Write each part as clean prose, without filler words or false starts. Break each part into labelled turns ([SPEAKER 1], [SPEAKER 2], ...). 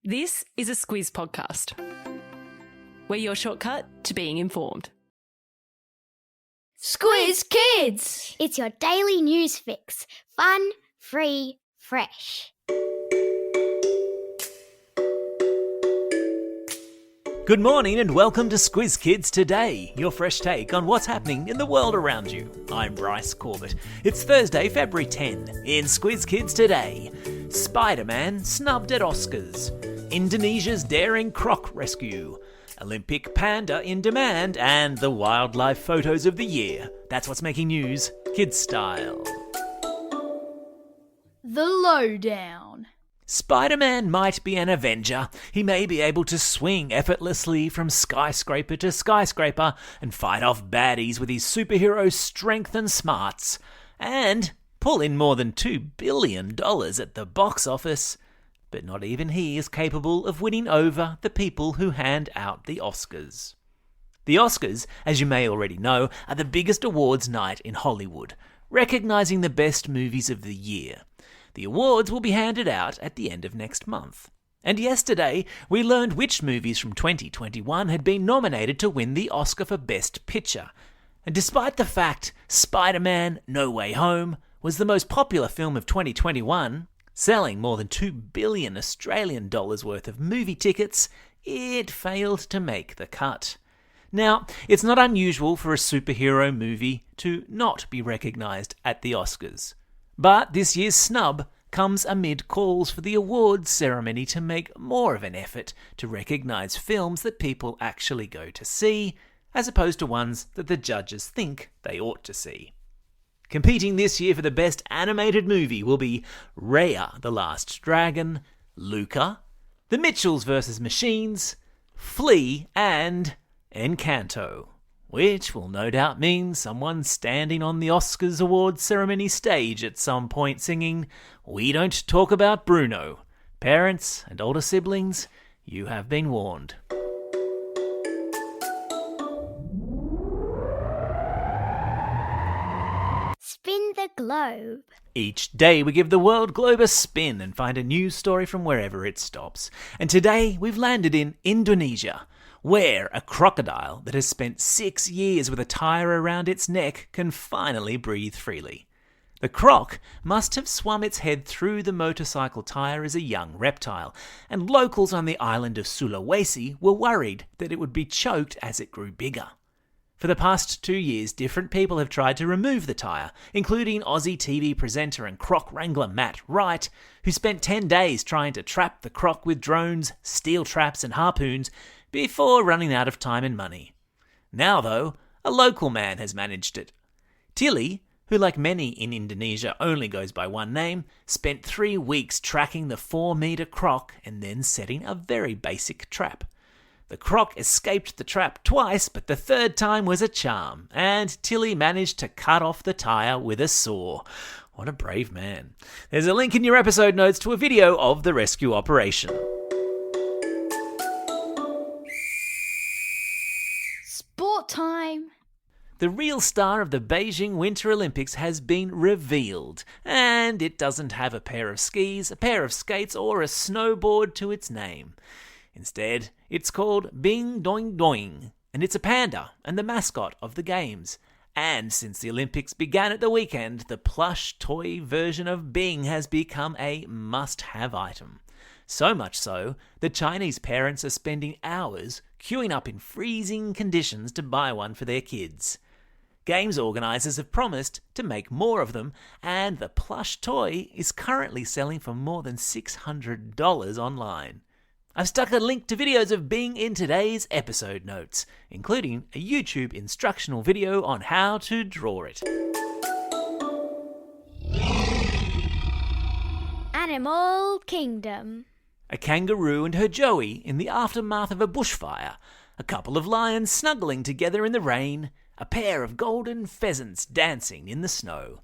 [SPEAKER 1] This is a Squiz podcast. We're your shortcut to being informed.
[SPEAKER 2] Squiz Kids! It's your daily news fix. Fun, free, fresh.
[SPEAKER 3] Good morning and welcome to Squiz Kids Today, your fresh take on what's happening in the world around you. I'm Bryce Corbett. It's Thursday, February 10. In Squiz Kids Today, Spiderman snubbed at Oscars, Indonesia's daring croc rescue, Olympic panda in demand, and the wildlife photos of the year. That's what's making news, kids style.
[SPEAKER 2] The lowdown.
[SPEAKER 3] Spiderman might be an Avenger. He may be able to swing effortlessly from skyscraper to skyscraper and fight off baddies with his superhero strength and smarts, and pull in more than $2 billion at the box office. But not even he is capable of winning over the people who hand out the Oscars. The Oscars, as you may already know, are the biggest awards night in Hollywood, recognising the best movies of the year. The awards will be handed out at the end of next month. And yesterday, we learned which movies from 2021 had been nominated to win the Oscar for Best Picture. And despite the fact Spider-Man: No Way Home was the most popular film of 2021, selling more than $2 billion Australian dollars worth of movie tickets, it failed to make the cut. Now, it's not unusual for a superhero movie to not be recognised at the Oscars. But this year's snub comes amid calls for the awards ceremony to make more of an effort to recognise films that people actually go to see, as opposed to ones that the judges think they ought to see. Competing this year for the best animated movie will be Raya the Last Dragon, Luca, The Mitchells vs. Machines, Flea, and Encanto, which will no doubt mean someone standing on the Oscars awards ceremony stage at some point singing, "We don't talk about Bruno." Parents and older siblings, you have been warned.
[SPEAKER 2] Spin the globe.
[SPEAKER 3] Each day we give the world globe a spin and find a news story from wherever it stops. And today we've landed in Indonesia, where a crocodile that has spent 6 years with a tyre around its neck can finally breathe freely. The croc must have swum its head through the motorcycle tyre as a young reptile, and locals on the island of Sulawesi were worried that it would be choked as it grew bigger. For the past 2 years, different people have tried to remove the tyre, including Aussie TV presenter and croc wrangler Matt Wright, who spent 10 days trying to trap the croc with drones, steel traps and harpoons before running out of time and money. Now, though, a local man has managed it. Tilly, who like many in Indonesia only goes by one name, spent 3 weeks tracking the 4-metre croc and then setting a very basic trap. The croc escaped the trap twice, but the third time was a charm, and Tilly managed to cut off the tyre with a saw. What a brave man. There's a link in your episode notes to a video of the rescue operation.
[SPEAKER 2] Sport time.
[SPEAKER 3] The real star of the Beijing Winter Olympics has been revealed, and it doesn't have a pair of skis, a pair of skates, or a snowboard to its name. Instead, it's called Bing Dwen Dwen, and it's a panda and the mascot of the Games. And since the Olympics began at the weekend, the plush toy version of Bing has become a must-have item. So much so that Chinese parents are spending hours queuing up in freezing conditions to buy one for their kids. Games organisers have promised to make more of them, and the plush toy is currently selling for more than $600 online. I've stuck a link to videos of Bing in today's episode notes, including a YouTube instructional video on how to draw it.
[SPEAKER 2] Animal Kingdom.
[SPEAKER 3] A kangaroo and her joey in the aftermath of a bushfire, a couple of lions snuggling together in the rain, a pair of golden pheasants dancing in the snow.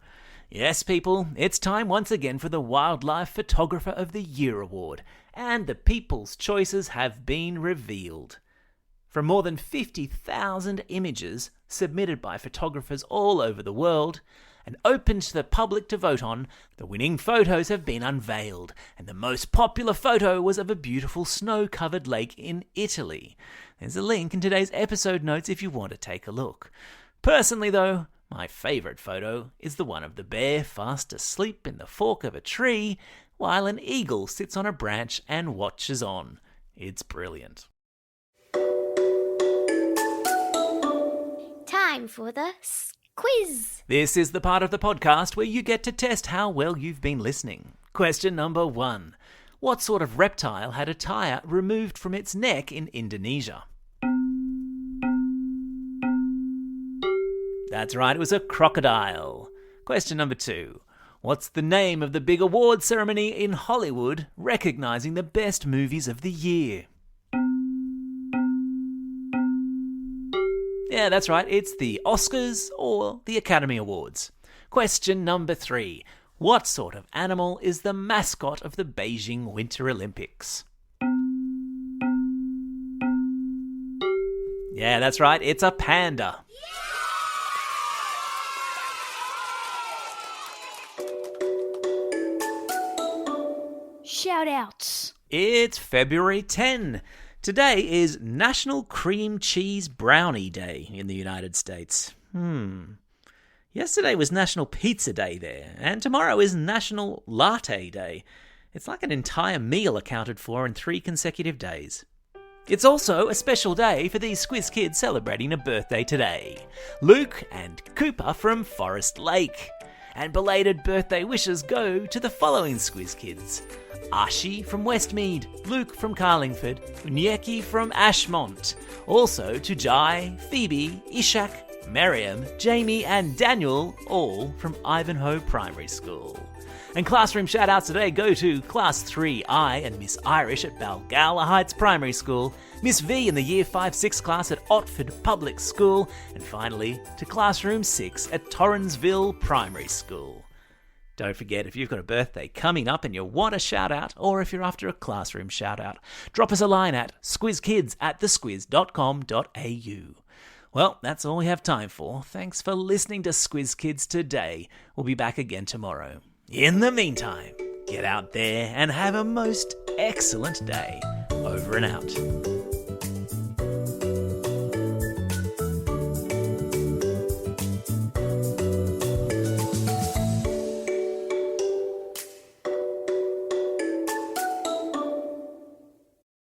[SPEAKER 3] Yes, people, it's time once again for the Wildlife Photographer of the Year award, and the people's choices have been revealed. From more than 50,000 images submitted by photographers all over the world, and open to the public to vote on, the winning photos have been unveiled, and the most popular photo was of a beautiful snow-covered lake in Italy. There's a link in today's episode notes if you want to take a look. Personally, though, my favourite photo is the one of the bear fast asleep in the fork of a tree while an eagle sits on a branch and watches on. It's brilliant.
[SPEAKER 2] Time for the quiz.
[SPEAKER 3] This is the part of the podcast where you get to test how well you've been listening. Question number 1. What sort of reptile had a tire removed from its neck in Indonesia? That's right, it was a crocodile. Question number 2. What's the name of the big award ceremony in Hollywood recognizing the best movies of the year? Yeah, that's right, it's the Oscars or the Academy Awards. Question number 3. What sort of animal is the mascot of the Beijing Winter Olympics? Yeah, that's right, it's a panda.
[SPEAKER 2] Shout-outs.
[SPEAKER 3] It's February 10. Today is National Cream Cheese Brownie Day in the United States. Yesterday was National Pizza Day there, and tomorrow is National Latte Day. It's like an entire meal accounted for in 3 consecutive days. It's also a special day for these Squiz Kids celebrating a birthday today. Luke and Cooper from Forest Lake. And belated birthday wishes go to the following Squiz Kids. Ashi from Westmead, Luke from Carlingford, Unyeki from Ashmont. Also to Jai, Phoebe, Ishak, Miriam, Jamie and Daniel, all from Ivanhoe Primary School. And classroom shout-outs today go to Class 3I and Miss Irish at Balgowlah Heights Primary School, Miss V in the Year 5-6 class at Otford Public School, and finally to Classroom 6 at Torrensville Primary School. Don't forget, if you've got a birthday coming up and you want a shout-out, or if you're after a classroom shout-out, drop us a line at squizkids@thesquiz.com.au. Well, that's all we have time for. Thanks for listening to Squiz Kids today. We'll be back again tomorrow. In the meantime, get out there and have a most excellent day. Over and out.